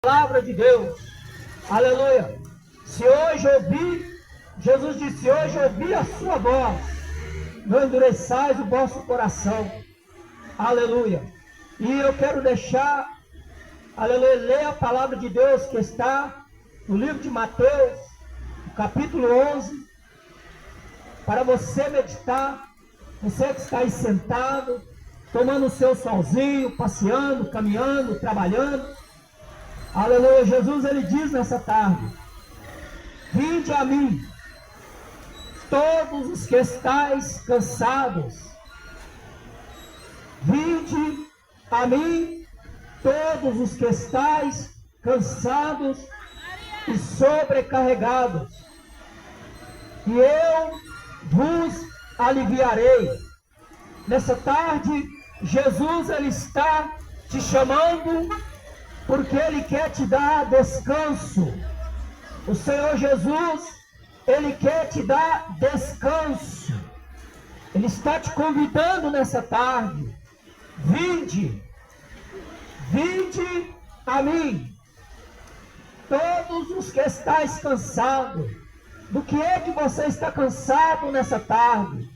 palavra de Deus. Aleluia. Se hoje ouvir, Jesus disse, hoje ouvi a sua voz, não endureçais o vosso coração. Aleluia. E eu quero deixar, aleluia, ler a palavra de Deus que está no livro de Mateus, capítulo 11, para você meditar, você que está aí sentado, tomando o seu solzinho, passeando, caminhando, trabalhando. Aleluia. Jesus, ele diz nessa tarde, vinde a mim, todos os que estáis cansados. Vinde a mim, todos os que estáis cansados e sobrecarregados, e eu vos aliviarei. Nessa tarde, Jesus, ele está te chamando, porque ele quer te dar descanso. O Senhor Jesus, ele quer te dar descanso. Ele está te convidando nessa tarde. Vinde, vinde a mim, todos os que estáis cansados. Do que é que você está cansado nessa tarde?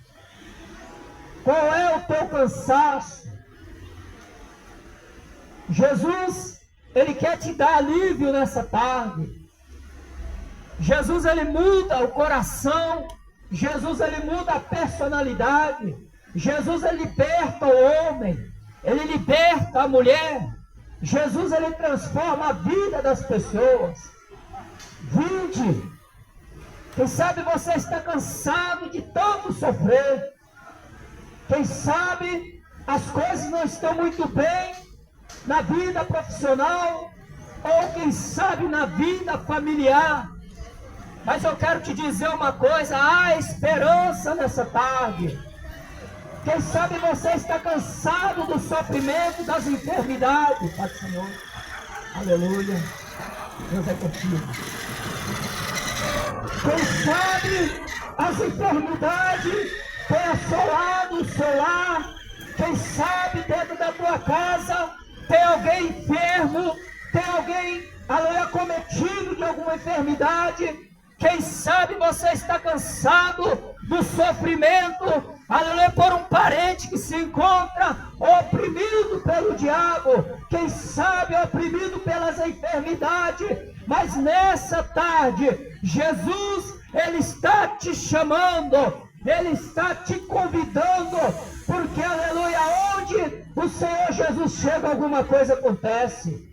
Qual é o teu cansaço? Jesus, ele quer te dar alívio nessa tarde. Jesus, ele muda o coração. Jesus, ele muda a personalidade. Jesus, ele liberta o homem. Ele liberta a mulher. Jesus, ele transforma a vida das pessoas. Vinde. Quem sabe você está cansado de tanto sofrer. Quem sabe as coisas não estão muito bem na vida profissional, ou quem sabe na vida familiar. Mas eu quero te dizer uma coisa, há esperança nessa tarde. Quem sabe você está cansado do sofrimento, das enfermidades. Pai do Senhor, aleluia, Deus é contigo. Quem sabe as enfermidades têm assolado o seu lar. Quem sabe dentro da tua casa tem alguém enfermo, tem alguém, aleluia, cometido de alguma enfermidade. Quem sabe você está cansado do sofrimento, aleluia, por um parente que se encontra oprimido pelo diabo. Quem sabe oprimido pelas enfermidades. Mas nessa tarde, Jesus, ele está te chamando, ele está te convidando, porque, aleluia, onde o Senhor Jesus chega, alguma coisa acontece.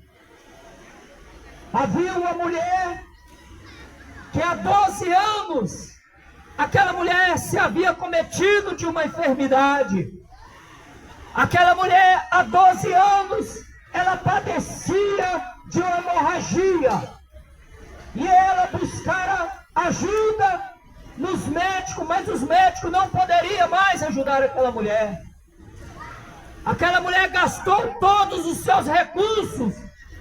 Havia uma mulher que há 12 anos, aquela mulher se havia cometido de uma enfermidade. Aquela mulher, há 12 anos, ela padecia de uma hemorragia. E ela buscara ajuda nos médicos, mas os médicos não poderiam mais ajudar aquela mulher. Aquela mulher gastou todos os seus recursos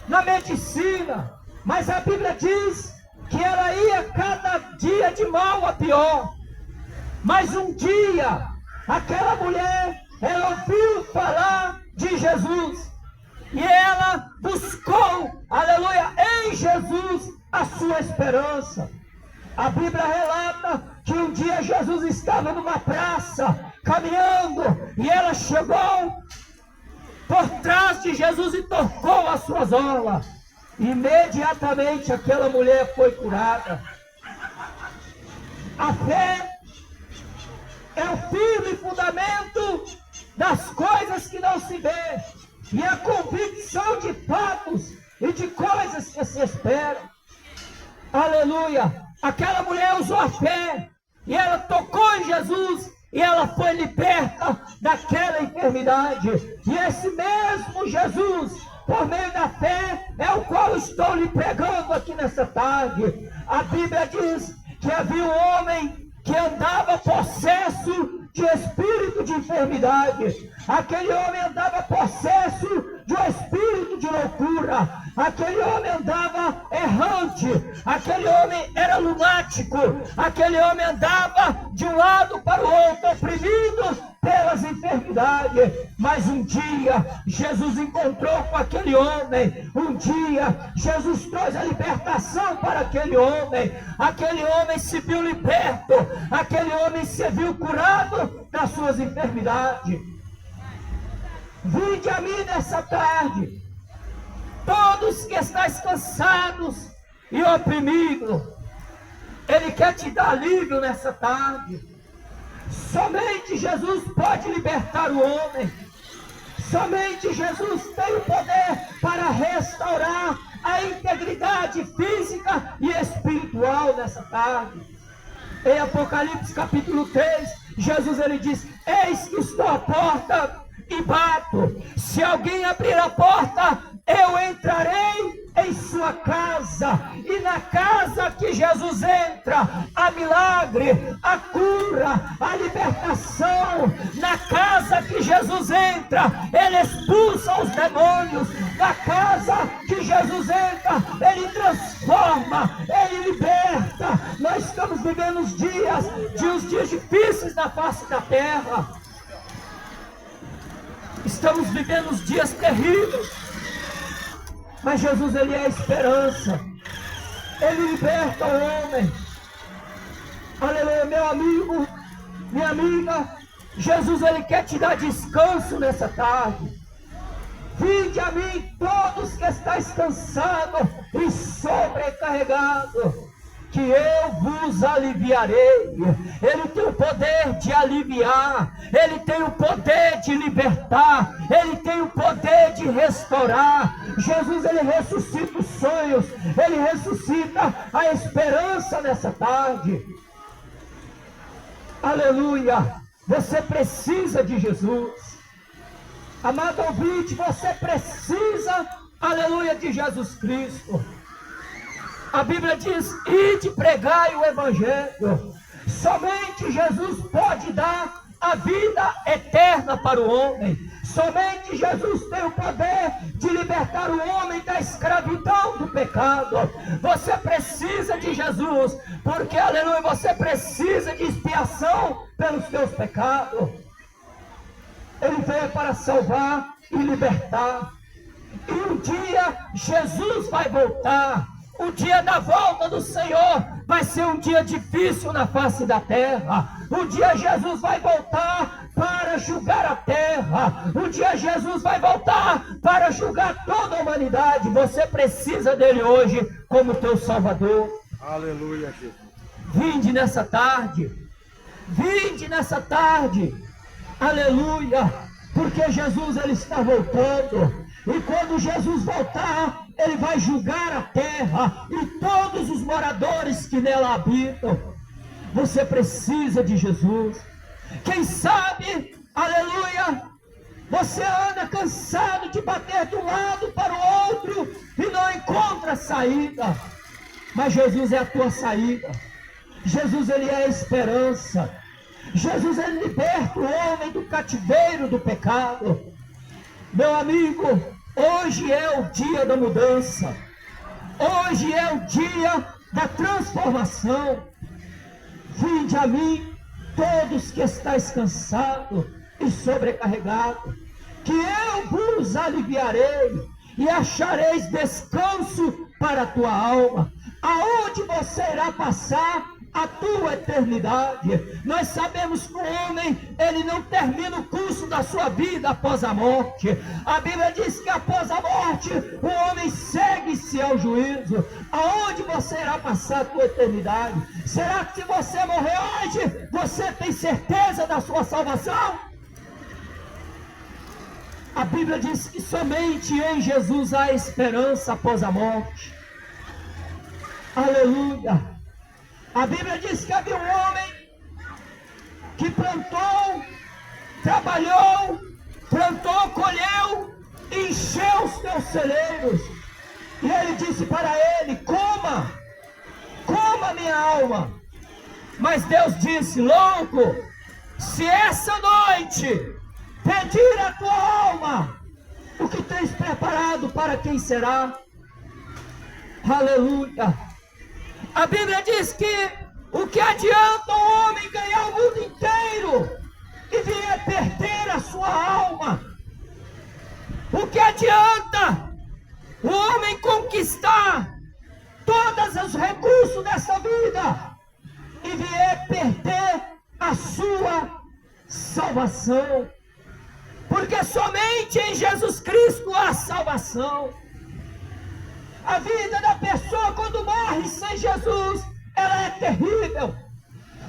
na medicina, mas a Bíblia diz que ela ia cada dia de mal a pior. Mas um dia, aquela mulher, ela ouviu falar de Jesus, e ela buscou, aleluia, em Jesus a sua esperança. A Bíblia relata que um dia Jesus estava numa praça, caminhando, e ela chegou por trás de Jesus e tocou as suas orlas. Imediatamente aquela mulher foi curada. A fé é o firme fundamento das coisas que não se vê, e a convicção de fatos e de coisas que se esperam. Aleluia! Aquela mulher usou a fé, e ela tocou em Jesus, e ela foi liberta daquela enfermidade. E esse mesmo Jesus, por meio da fé, é o qual estou lhe pregando aqui nessa tarde. A Bíblia diz que havia um homem que andava possesso de espírito de enfermidade. Aquele homem andava possesso de um espírito de loucura. Aquele homem andava errante. Aquele homem era lunático. Aquele homem andava de um lado para o outro, oprimido pelas enfermidades. Mas um dia Jesus encontrou com aquele homem. Um dia Jesus trouxe a libertação para aquele homem. Aquele homem se viu liberto. Aquele homem se viu curado das suas enfermidades. Vinde a mim nessa tarde, todos que estáis cansados e oprimidos. Ele quer te dar alívio nessa tarde. Somente Jesus pode libertar o homem. Somente Jesus tem o poder para restaurar a integridade física e espiritual nessa tarde. Em Apocalipse capítulo 3, Jesus ele diz: eis que estou à porta e bato. Se alguém abrir a porta, eu entrarei em sua casa. E na casa que Jesus entra, há milagre, a cura, a libertação. Na casa que Jesus entra, ele expulsa os demônios. Na casa que Jesus entra, ele transforma, ele liberta. Nós estamos vivendo os dias difíceis na face da terra. Estamos vivendo os dias terríveis. Mas Jesus, ele é a esperança. Ele liberta o homem. Aleluia, meu amigo, minha amiga. Jesus, ele quer te dar descanso nessa tarde. Vinde a mim todos que estáis cansados e sobrecarregados, que eu vos aliviarei. Ele tem o poder de aliviar, ele tem o poder de libertar, ele tem o poder de restaurar. Jesus, ele ressuscita os sonhos, ele ressuscita a esperança nessa tarde. Aleluia! Você precisa de Jesus. Amado ouvinte, você precisa, aleluia, de Jesus Cristo. A Bíblia diz: ide pregai o Evangelho. Somente Jesus pode dar a vida eterna para o homem. Somente Jesus tem o poder de libertar o homem da escravidão do pecado. Você precisa de Jesus, porque, aleluia, você precisa de expiação pelos teus pecados. Ele veio para salvar e libertar. E um dia Jesus vai voltar. O dia da volta do Senhor vai ser um dia difícil na face da terra. Um dia Jesus vai voltar para julgar a terra. Um dia Jesus vai voltar para julgar toda a humanidade. Você precisa dele hoje como teu Salvador. Aleluia, Jesus. Vinde nessa tarde. Vinde nessa tarde. Aleluia. Porque Jesus, ele está voltando. E quando Jesus voltar, ele vai julgar a terra e todos os moradores que nela habitam. Você precisa de Jesus. Quem sabe, aleluia, você anda cansado de bater de um lado para o outro e não encontra saída. Mas Jesus é a tua saída. Jesus, ele é a esperança. Jesus, ele liberta o homem do cativeiro do pecado. Meu amigo, hoje é o dia da mudança. Hoje é o dia da transformação. Vinde a mim, todos que estáis cansados e sobrecarregados, que eu vos aliviarei e achareis descanso para a tua alma. Aonde você irá passar a tua eternidade? Nós sabemos que o homem, ele não termina o curso da sua vida após a morte. A Bíblia diz que após a morte o homem segue-se ao juízo. Aonde você irá passar a tua eternidade? Será que se você morrer hoje, você tem certeza da sua salvação? A Bíblia diz que somente em Jesus há esperança após a morte. Aleluia! A Bíblia diz que havia um homem que plantou, trabalhou, plantou, colheu, encheu os teus celeiros. E ele disse para ele: coma, coma minha alma. Mas Deus disse: louco, se essa noite pedir a tua alma, o que tens preparado para quem será? Aleluia! A Bíblia diz que o que adianta o homem ganhar o mundo inteiro e vier perder a sua alma, o que adianta o homem conquistar todos os recursos dessa vida e vier perder a sua salvação? Porque somente em Jesus Cristo há salvação. A vida da pessoa quando morre sem Jesus, ela é terrível.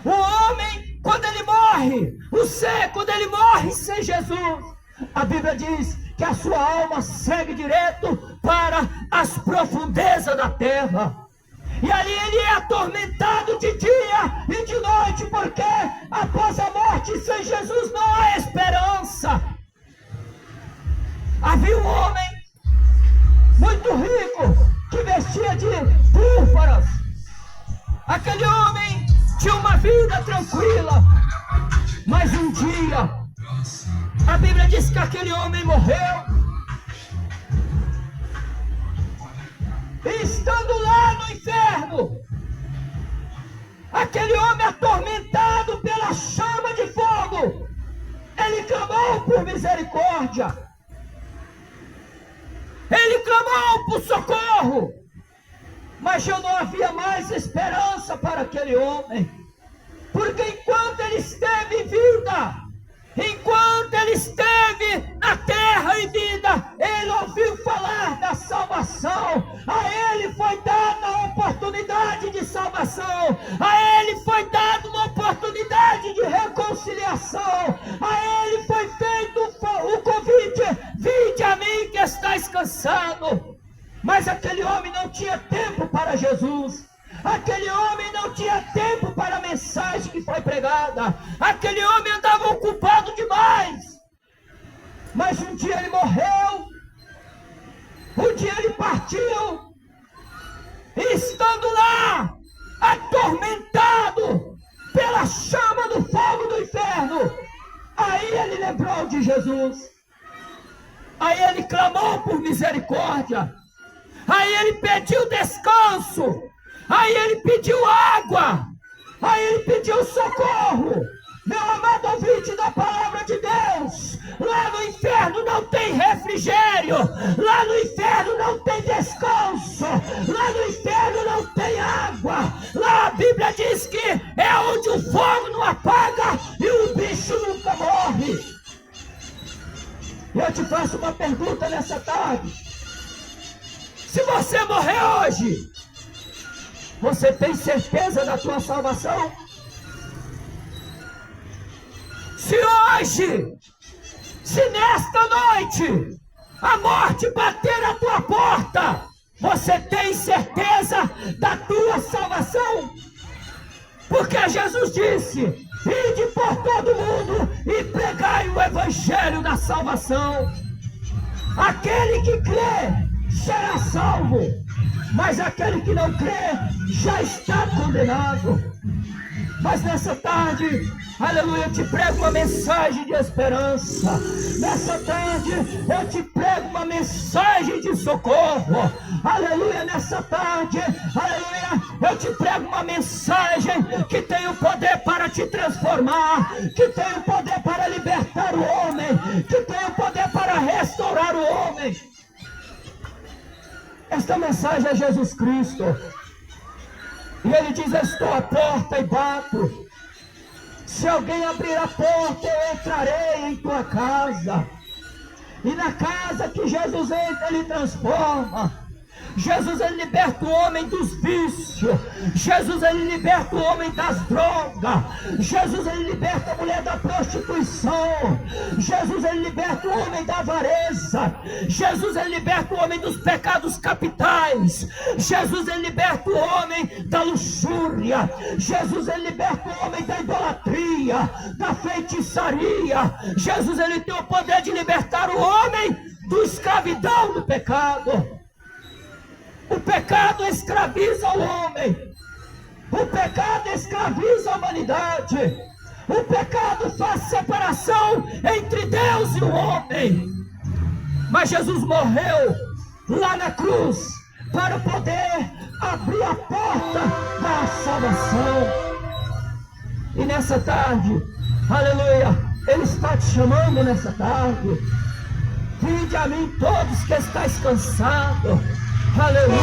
O homem, quando ele morre, o ser, quando ele morre sem Jesus, a Bíblia diz que a sua alma segue direto para as profundezas da terra. E ali ele é atormentado de dia e de noite, porque após a morte sem Jesus não há esperança. Havia um homem muito rico que vestia de púrpuras. Aquele homem tinha uma vida tranquila, mas um dia a Bíblia diz que aquele homem morreu. E estando lá no inferno, aquele homem atormentado pela chama de fogo, ele clamou por misericórdia. Ele clamou por socorro, mas já não havia mais esperança para aquele homem, porque enquanto ele esteve em vida, enquanto ele esteve na terra em vida, ele ouviu falar da salvação. A ele foi dada a oportunidade de salvação, a ele foi dada uma oportunidade de reconciliação, a ele foi feito o convite: vinde a mim que estáis cansado. Mas aquele homem não tinha tempo para Jesus. Aquele homem não tinha tempo para a mensagem que foi pregada. Aquele homem andava ocupado demais. Mas um dia ele morreu. Um dia ele partiu. E estando lá, atormentado pela chama do fogo do inferno, aí ele lembrou de Jesus. Aí ele clamou por misericórdia. Aí ele pediu descanso. Aí ele pediu água. Aí ele pediu socorro. Meu amado ouvinte da palavra de Deus, lá no inferno não tem refrigério. Lá no inferno não tem descanso. Lá no inferno não tem água. Lá a Bíblia diz que é onde o fogo não apaga e o bicho nunca morre. Eu te faço uma pergunta nessa tarde. Se você morrer hoje, você tem certeza da tua salvação? Se hoje, se nesta noite, a morte bater à tua porta, você tem certeza da tua salvação? Porque Jesus disse: ide por todo mundo e pregai o evangelho da salvação. Aquele que crê será salvo, mas aquele que não crê já está condenado. Mas nessa tarde, aleluia, eu te prego uma mensagem de esperança. Nessa tarde eu te prego uma mensagem de socorro. Aleluia, nessa tarde, aleluia, eu te prego uma mensagem que tem o poder para te transformar, que tem o poder para libertar o homem, que tem o poder para restaurar o homem. Esta mensagem é Jesus Cristo. E ele diz: eu estou à porta e bato. Se alguém abrir a porta, eu entrarei em tua casa. E na casa que Jesus entra, ele transforma. Jesus, ele liberta o homem dos vícios. Jesus, ele liberta o homem das drogas. Jesus, ele liberta a mulher da prostituição. Jesus, ele liberta o homem da avareza. Jesus, ele liberta o homem dos pecados capitais. Jesus, ele liberta o homem da luxúria. Jesus, ele liberta o homem da idolatria, da feitiçaria. Jesus, ele tem o poder de libertar o homem da escravidão do pecado. O pecado escraviza o homem. O pecado escraviza a humanidade. O pecado faz separação entre Deus e o homem. Mas Jesus morreu lá na cruz para poder abrir a porta da salvação. E nessa tarde, aleluia, Ele está te chamando nessa tarde. Vinde a mim todos que estáis cansados. Aleluia.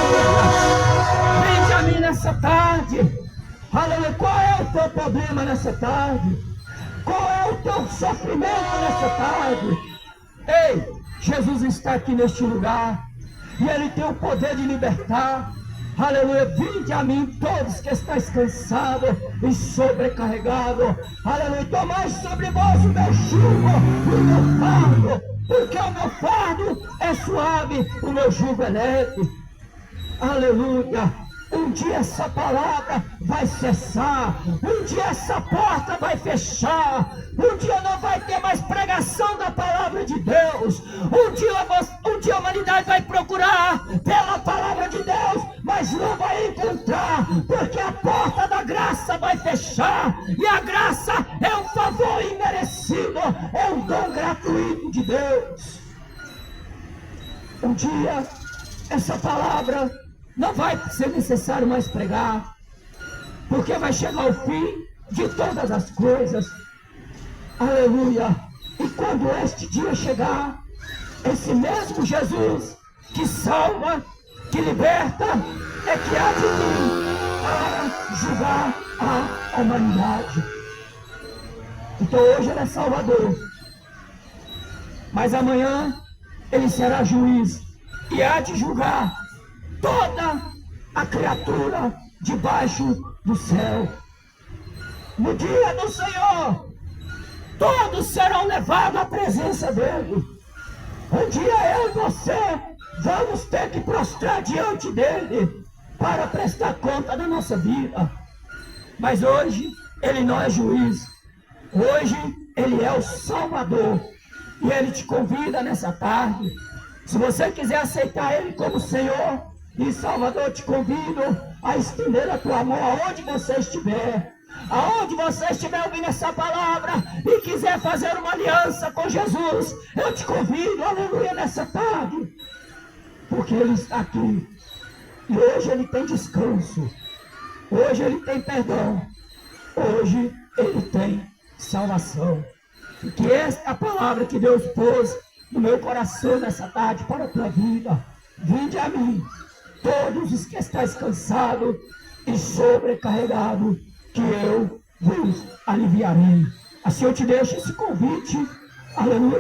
Vinde a mim nessa tarde. Aleluia. Qual é o teu problema nessa tarde? Qual é o teu sofrimento nessa tarde? Ei, Jesus está aqui neste lugar. E Ele tem o poder de libertar. Aleluia, vinde a mim todos que estáis cansados e sobrecarregados. Aleluia, tomai sobre vós o meu jugo e o meu fardo, porque o meu fardo é suave, o meu jugo é leve. Aleluia, um dia essa palavra vai cessar, um dia essa porta vai fechar, um dia não vai ter mais pregação da palavra de Deus, um dia a humanidade vai procurar pela palavra de Deus, mas não vai encontrar, porque a porta da graça vai fechar, e a graça é um favor imerecido, é um dom gratuito de Deus. Um dia essa palavra não vai ser necessário mais pregar, porque vai chegar o fim de todas as coisas. Aleluia! E quando este dia chegar, esse mesmo Jesus que salva, que liberta, é que há de vir para julgar a humanidade. Então hoje ele é Salvador, mas amanhã ele será juiz e há de julgar toda a criatura debaixo do céu. No dia do Senhor, todos serão levados à presença dele. Um dia eu e você vamos ter que prostrar diante dele para prestar conta da nossa vida. Mas hoje ele não é juiz. Hoje ele é o Salvador. E ele te convida nessa tarde. Se você quiser aceitar ele como Senhor e Salvador, te convido a estender a tua mão aonde você estiver. Aonde você estiver ouvindo essa palavra e quiser fazer uma aliança com Jesus, eu te convido, aleluia, nessa tarde. Porque Ele está aqui. E hoje Ele tem descanso. Hoje Ele tem perdão. Hoje Ele tem salvação. E que esta é a palavra que Deus pôs no meu coração nessa tarde para a tua vida. Vinde a mim, todos os que estáis cansados e sobrecarregados, que eu vos aliviarei. Assim eu te deixo esse convite, aleluia.